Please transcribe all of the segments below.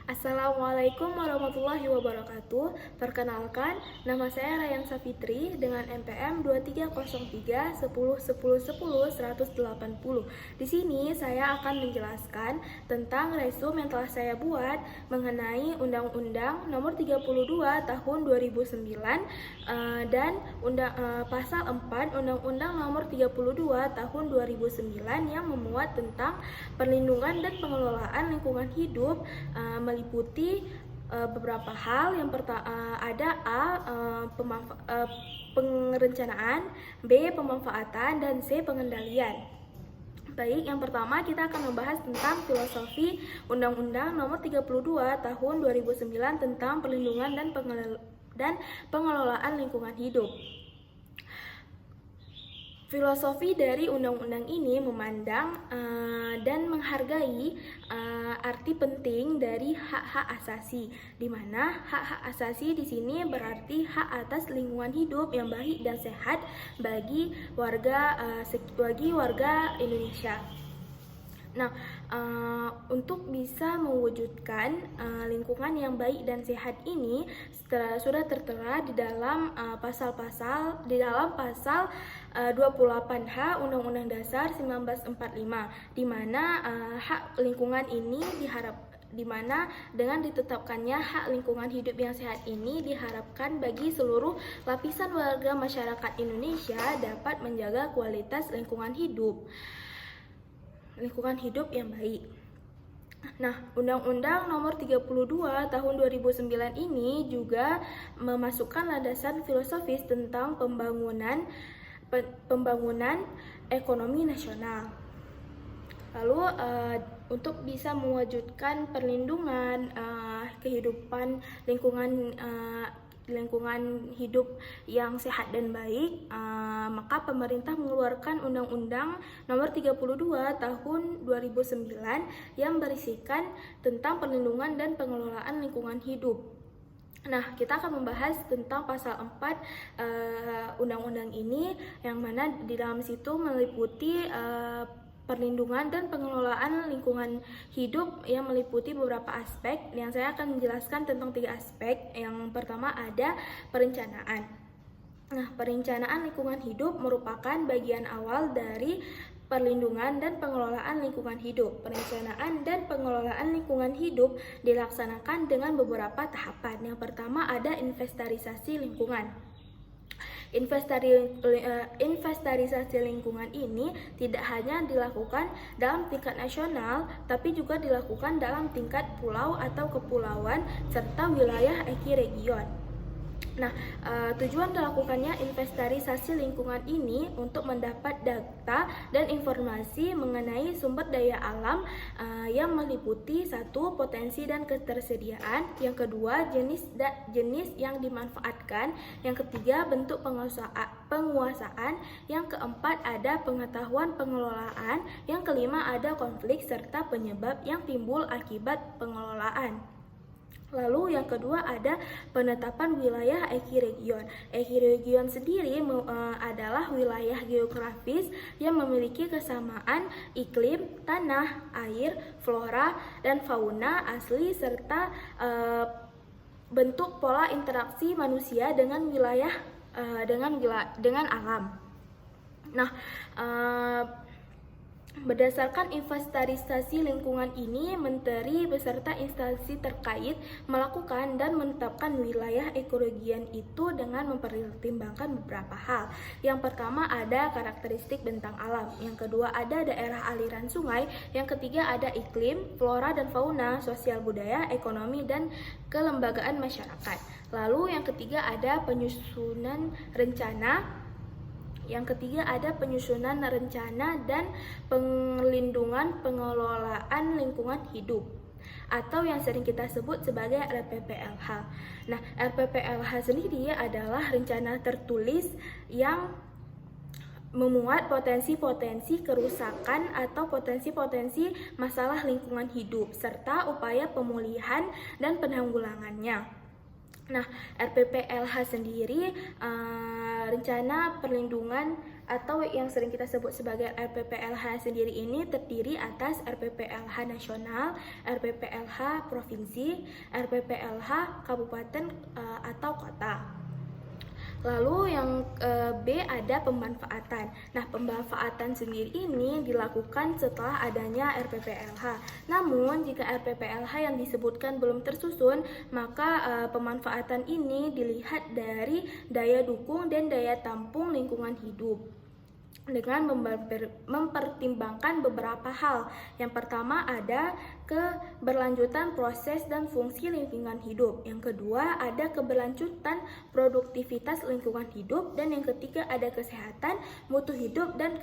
Assalamualaikum warahmatullahi wabarakatuh. Perkenalkan, nama saya Rayan Safitri dengan NPM 2303 10 10 10 180. Di sini saya akan menjelaskan tentang resume yang telah saya buat mengenai Undang-Undang Nomor 32 Tahun 2009 dan Pasal 4 Undang-Undang Nomor 32 Tahun 2009 yang memuat tentang perlindungan dan pengelolaan lingkungan hidup, meliputi beberapa hal. Yang pertama ada perencanaan, B pemanfaatan, dan C pengendalian. Baik, yang pertama kita akan membahas tentang filosofi Undang-Undang Nomor 32 Tahun 2009 tentang perlindungan dan pengelolaan lingkungan hidup. Filosofi dari undang-undang ini memandang dan menghargai arti penting dari hak-hak asasi, di mana hak-hak asasi di sini berarti hak atas lingkungan hidup yang baik dan sehat bagi warga Indonesia. Nah, untuk bisa mewujudkan lingkungan yang baik dan sehat ini sudah tertera di dalam pasal 28H Undang-Undang Dasar 1945, di mana hak lingkungan ini dengan ditetapkannya hak lingkungan hidup yang sehat ini diharapkan bagi seluruh lapisan warga masyarakat Indonesia dapat menjaga kualitas lingkungan hidup yang baik. Nah, Undang-Undang Nomor 32 Tahun 2009 ini juga memasukkan landasan filosofis tentang pembangunan ekonomi nasional. Lalu untuk bisa mewujudkan perlindungan kehidupan lingkungan hidup yang sehat dan baik, maka pemerintah mengeluarkan Undang-Undang Nomor 32 Tahun 2009 yang berisikan tentang perlindungan dan pengelolaan lingkungan hidup. Nah, kita akan membahas tentang pasal 4 undang-undang ini, yang mana di dalam situ meliputi perlindungan dan pengelolaan lingkungan hidup yang meliputi beberapa aspek. Yang saya akan menjelaskan tentang 3 aspek. Yang pertama ada perencanaan. Nah, perencanaan lingkungan hidup merupakan bagian awal dari perlindungan dan pengelolaan lingkungan hidup. Perencanaan dan pengelolaan lingkungan hidup dilaksanakan dengan beberapa tahapan. Yang pertama ada inventarisasi lingkungan. Inventarisasi lingkungan ini tidak hanya dilakukan dalam tingkat nasional, tapi juga dilakukan dalam tingkat pulau atau kepulauan serta wilayah ekoregion. Nah, tujuan dilakukannya inventarisasi lingkungan ini untuk mendapat data dan informasi mengenai sumber daya alam yang meliputi 1. Potensi dan ketersediaan, yang kedua jenis yang dimanfaatkan, yang ketiga bentuk penguasaan, yang keempat ada pengetahuan pengelolaan, yang kelima ada konflik serta penyebab yang timbul akibat pengelolaan. Lalu yang kedua ada penetapan wilayah ekoregion. Ekoregion sendiri adalah wilayah geografis yang memiliki kesamaan iklim, tanah, air, flora, dan fauna asli serta bentuk pola interaksi manusia dengan wilayah dengan alam. Nah, berdasarkan inventarisasi lingkungan ini, menteri beserta instansi terkait melakukan dan menetapkan wilayah ekoregion itu dengan mempertimbangkan beberapa hal. Yang pertama ada karakteristik bentang alam, yang kedua ada daerah aliran sungai, yang ketiga ada iklim, flora dan fauna, sosial budaya, ekonomi, dan kelembagaan masyarakat. Lalu yang ketiga ada penyusunan rencana. Yang ketiga ada penyusunan rencana dan perlindungan pengelolaan lingkungan hidup, atau yang sering kita sebut sebagai RPPLH. Nah, RPPLH sendiri adalah rencana tertulis yang memuat potensi-potensi kerusakan atau potensi-potensi masalah lingkungan hidup serta upaya pemulihan dan penanggulangannya. Nah, RPPLH sendiri rencana perlindungan atau yang sering kita sebut sebagai RPPLH sendiri ini terdiri atas RPPLH nasional, RPPLH provinsi, RPPLH kabupaten atau kota. Lalu yang B ada pemanfaatan. Nah, pemanfaatan sendiri ini dilakukan setelah adanya RPPLH. Namun, jika RPPLH yang disebutkan belum tersusun, maka pemanfaatan ini dilihat dari daya dukung dan daya tampung lingkungan hidup dengan mempertimbangkan beberapa hal. Yang pertama ada keberlanjutan proses dan fungsi lingkungan hidup. Yang kedua ada keberlanjutan produktivitas lingkungan hidup. Dan yang ketiga ada kesehatan, mutu hidup, dan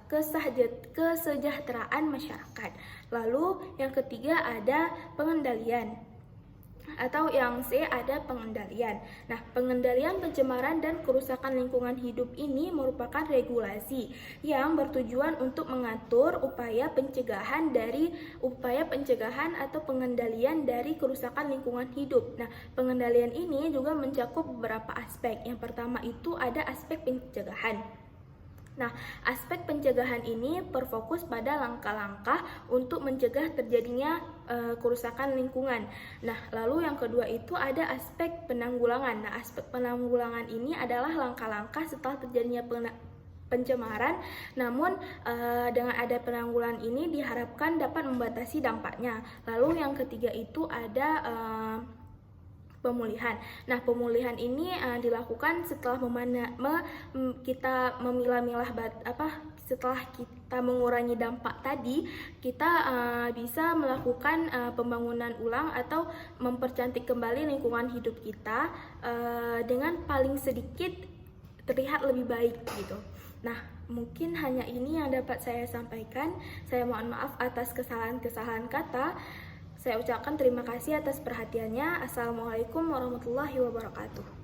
kesejahteraan masyarakat. Lalu yang ketiga ada pengendalian, atau yang C ada pengendalian. Nah, pengendalian pencemaran dan kerusakan lingkungan hidup ini merupakan regulasi yang bertujuan untuk mengatur upaya pencegahan atau pengendalian dari kerusakan lingkungan hidup. Nah, pengendalian ini juga mencakup beberapa aspek. Yang pertama itu ada aspek pencegahan. Nah, aspek pencegahan ini berfokus pada langkah-langkah untuk mencegah terjadinya kerusakan lingkungan. Nah, lalu yang kedua itu ada aspek penanggulangan. Nah, aspek penanggulangan ini adalah langkah-langkah setelah terjadinya pencemaran, namun dengan ada penanggulangan ini diharapkan dapat membatasi dampaknya. Lalu yang ketiga itu ada pemulihan. Nah, pemulihan ini dilakukan setelah kita memilah-milah setelah kita mengurangi dampak tadi, kita bisa melakukan pembangunan ulang atau mempercantik kembali lingkungan hidup kita dengan paling sedikit terlihat lebih baik gitu. Nah, mungkin hanya ini yang dapat saya sampaikan. Saya mohon maaf atas kesalahan-kesalahan kata. Saya ucapkan terima kasih atas perhatiannya. Assalamualaikum warahmatullahi wabarakatuh.